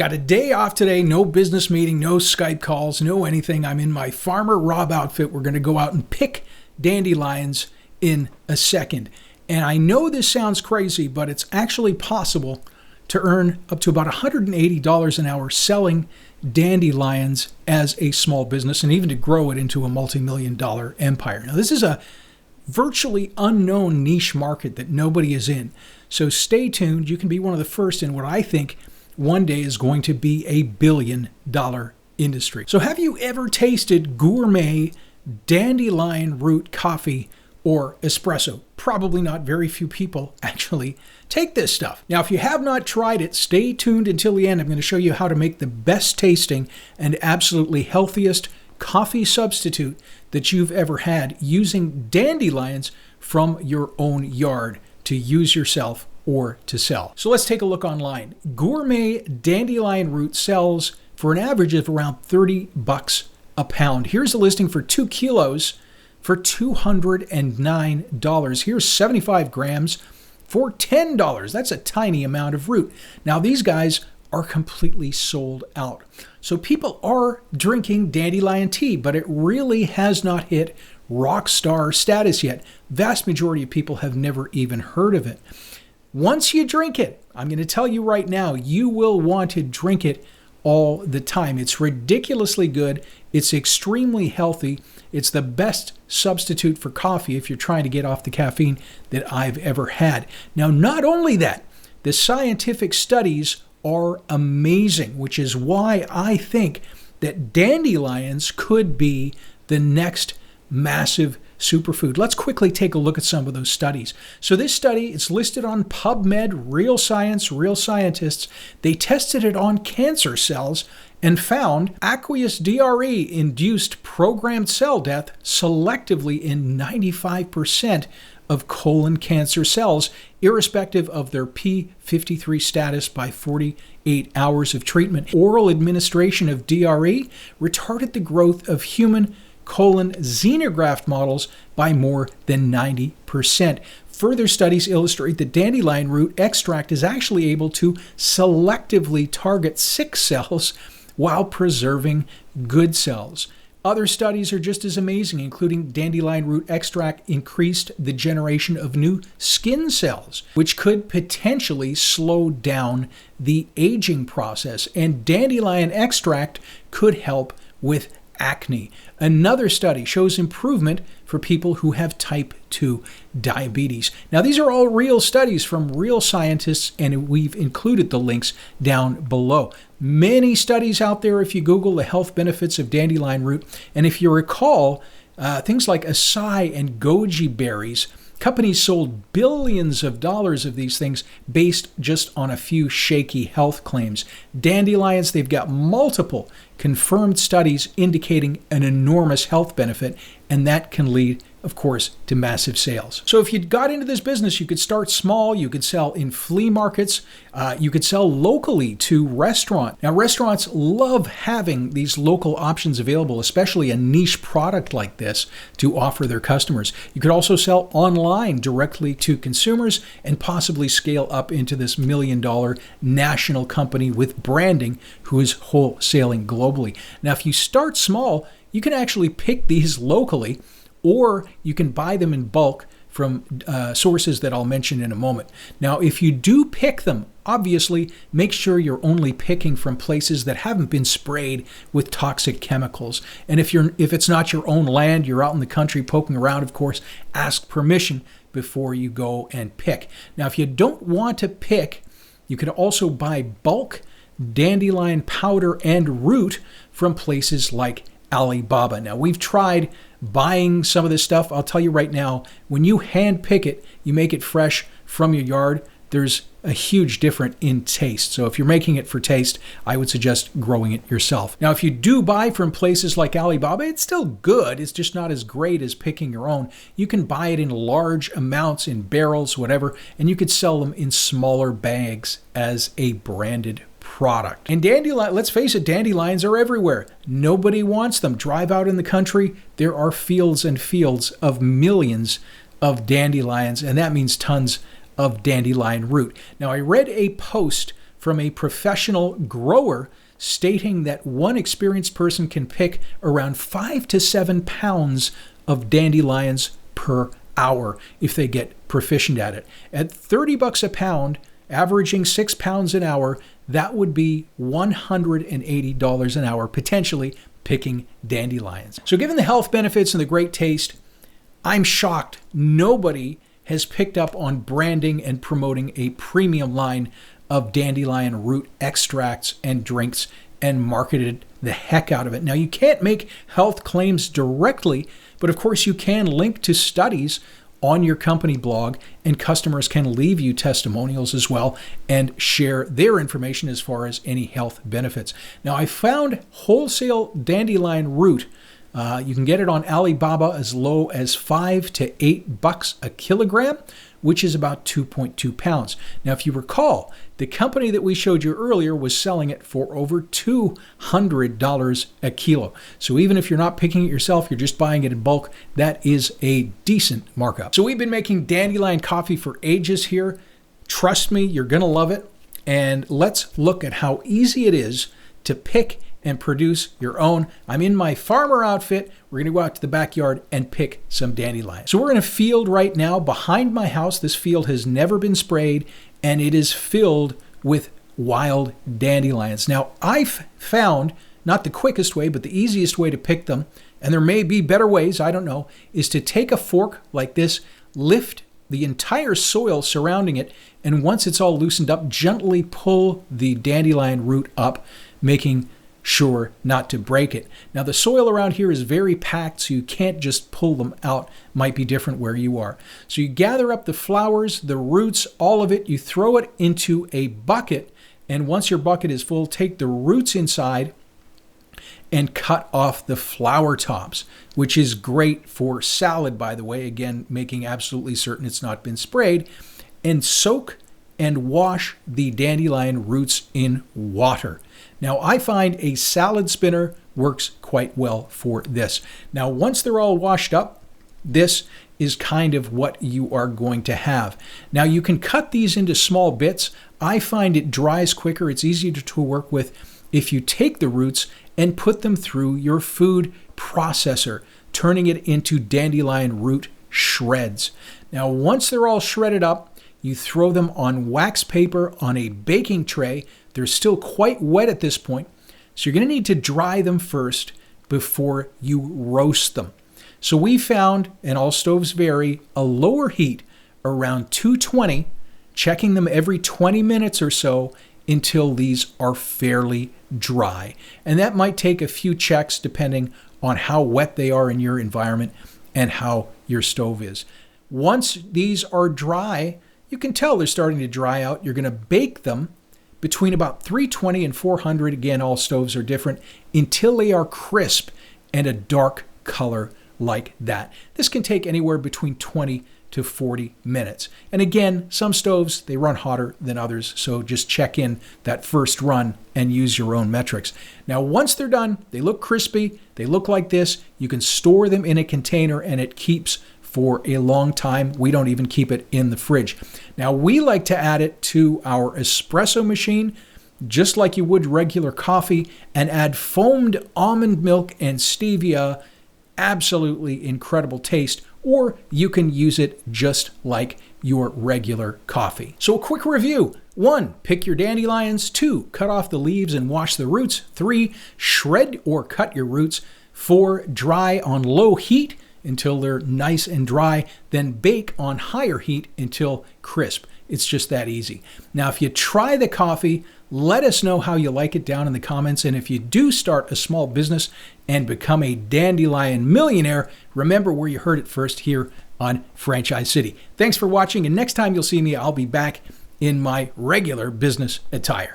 Got a day off today, no business meeting, no Skype calls, no anything. I'm in my Farmer Rob outfit. We're going to go out and pick dandelions in a second. And I know this sounds crazy, but it's actually possible to earn up to about $180 an hour selling dandelions as a small business and even to grow it into a multi-million-dollar empire. Now, this is a virtually unknown niche market that nobody is in. So stay tuned. You can be one of the first in what I think one day is going to be a billion-dollar industry. So have you ever tasted gourmet dandelion root coffee or espresso? Probably not. Very few people actually take this stuff. Now, if you have not tried it, stay tuned until the end. I'm going to show you how to make the best tasting and absolutely healthiest coffee substitute that you've ever had using dandelions from your own yard to use yourself or to sell. So let's take a look online. Gourmet dandelion root sells for an average of around $30 a pound. Here's a listing for 2 kilos for $209. Here's 75 grams for $10. That's a tiny amount of root. Now these guys are completely sold out. So people are drinking dandelion tea, but it really has not hit rockstar status yet. Vast majority of people have never even heard of it. Once you drink it, I'm going to tell you right now, you will want to drink it all the time. It's ridiculously good. It's extremely healthy. It's the best substitute for coffee if you're trying to get off the caffeine that I've ever had. Now, not only that, the scientific studies are amazing, which is why I think that dandelions could be the next massive superfood. Let's quickly take a look at some of those studies. So this study, it's listed on PubMed, real science, real scientists. They tested it on cancer cells and found aqueous DRE induced programmed cell death selectively in 95% of colon cancer cells, irrespective of their P53 status by 48 hours of treatment. Oral administration of DRE retarded the growth of human colon xenograft models by more than 90%. Further studies illustrate that dandelion root extract is actually able to selectively target sick cells while preserving good cells. Other studies are just as amazing, including dandelion root extract increased the generation of new skin cells, which could potentially slow down the aging process. And dandelion extract could help with acne. Another study shows improvement for people who have type 2 diabetes. Now, these are all real studies from real scientists, and we've included the links down below. Many studies out there if you Google the health benefits of dandelion root. And if you recall, things like acai and goji berries, companies sold billions of dollars of these things based just on a few shaky health claims. Dandelions, they've got multiple confirmed studies indicating an enormous health benefit, and that can lead, of course, to massive sales. So if you got into this business, you could start small. You could sell in flea markets. You could sell locally to restaurants. Now, restaurants love having these local options available, especially a niche product like this to offer their customers. You could also sell online directly to consumers and possibly scale up into this $1 million national company with branding who is wholesaling globally. Now, if you start small, you can actually pick these locally, or you can buy them in bulk from sources that I'll mention in a moment. Now, if you do pick them, obviously, make sure you're only picking from places that haven't been sprayed with toxic chemicals. And if it's not your own land, you're out in the country poking around, of course, ask permission before you go and pick. Now, if you don't want to pick, you could also buy bulk dandelion powder and root from places like Alibaba. Now, we've tried buying some of this stuff. I'll tell you right now, when you hand pick it, you make it fresh from your yard, there's a huge difference in taste. So if you're making it for taste, I would suggest growing it yourself. Now, if you do buy from places like Alibaba, it's still good. It's just not as great as picking your own. You can buy it in large amounts, in barrels, whatever, and you could sell them in smaller bags as a branded product. And let's face it, dandelions are everywhere. Nobody wants them. Drive out in the country, there are fields and fields of millions of dandelions, and that means tons of dandelion root. Now, I read a post from a professional grower stating that one experienced person can pick around 5 to 7 pounds of dandelions per hour if they get proficient at it. At $30 a pound, averaging 6 pounds an hour, that would be $180 an hour, potentially picking dandelions. So given the health benefits and the great taste, I'm shocked nobody has picked up on branding and promoting a premium line of dandelion root extracts and drinks and marketed the heck out of it. Now, you can't make health claims directly, but of course you can link to studies on your company blog, and customers can leave you testimonials as well and share their information as far as any health benefits. Now, I found wholesale dandelion root. You can get it on Alibaba as low as $5 to $8 a kilogram, which is about 2.2 pounds. Now, if you recall, the company that we showed you earlier was selling it for over $200 a kilo. So even if you're not picking it yourself, you're just buying it in bulk, that is a decent markup. So we've been making dandelion coffee for ages here. Trust me, you're going to love it. And let's look at how easy it is to pick and produce your own. I'm in my farmer outfit. We're going to go out to the backyard and pick some dandelions. So we're in a field right now behind my house. This field has never been sprayed, and it is filled with wild dandelions. Now, I've found not the quickest way, but the easiest way to pick them, and there may be better ways, I don't know, is to take a fork like this, lift the entire soil surrounding it, and once it's all loosened up, gently pull the dandelion root up, making sure not to break it. Now, the soil around here is very packed, so you can't just pull them out. Might be different where you are. So you gather up the flowers, the roots, all of it. You throw it into a bucket, and once your bucket is full, take the roots inside and cut off the flower tops, which is great for salad, by the way. Again, making absolutely certain it's not been sprayed. And soak and wash the dandelion roots in water. Now, I find a salad spinner works quite well for this. Now, once they're all washed up, this is kind of what you are going to have. Now, you can cut these into small bits. I find it dries quicker. It's easier to work with if you take the roots and put them through your food processor, turning it into dandelion root shreds. Now, once they're all shredded up, you throw them on wax paper on a baking tray. They're still quite wet at this point, so you're going to need to dry them first before you roast them. So we found, and all stoves vary, a lower heat around 220, checking them every 20 minutes or so until these are fairly dry. And that might take a few checks depending on how wet they are in your environment and how your stove is. Once these are dry, you can tell they're starting to dry out. You're going to bake them between about 320 and 400. Again, all stoves are different, until they are crisp and a dark color like that. This can take anywhere between 20 to 40 minutes. And again, some stoves, they run hotter than others, so just check in that first run and use your own metrics. Now, once they're done, they look crispy, they look like this. You can store them in a container and it keeps for a long time. We don't even keep it in the fridge. Now, we like to add it to our espresso machine, just like you would regular coffee, and add foamed almond milk and stevia. Absolutely incredible taste. Or you can use it just like your regular coffee. So a quick review. 1, pick your dandelions. 2, cut off the leaves and wash the roots. 3, shred or cut your roots. 4, dry on low heat until they're nice and dry, then bake on higher heat until crisp. It's just that easy. Now, if you try the coffee, let us know how you like it down in the comments. And if you do start a small business and become a dandelion millionaire, remember where you heard it first, here on Franchise City. Thanks for watching, and next time you'll see me, I'll be back in my regular business attire.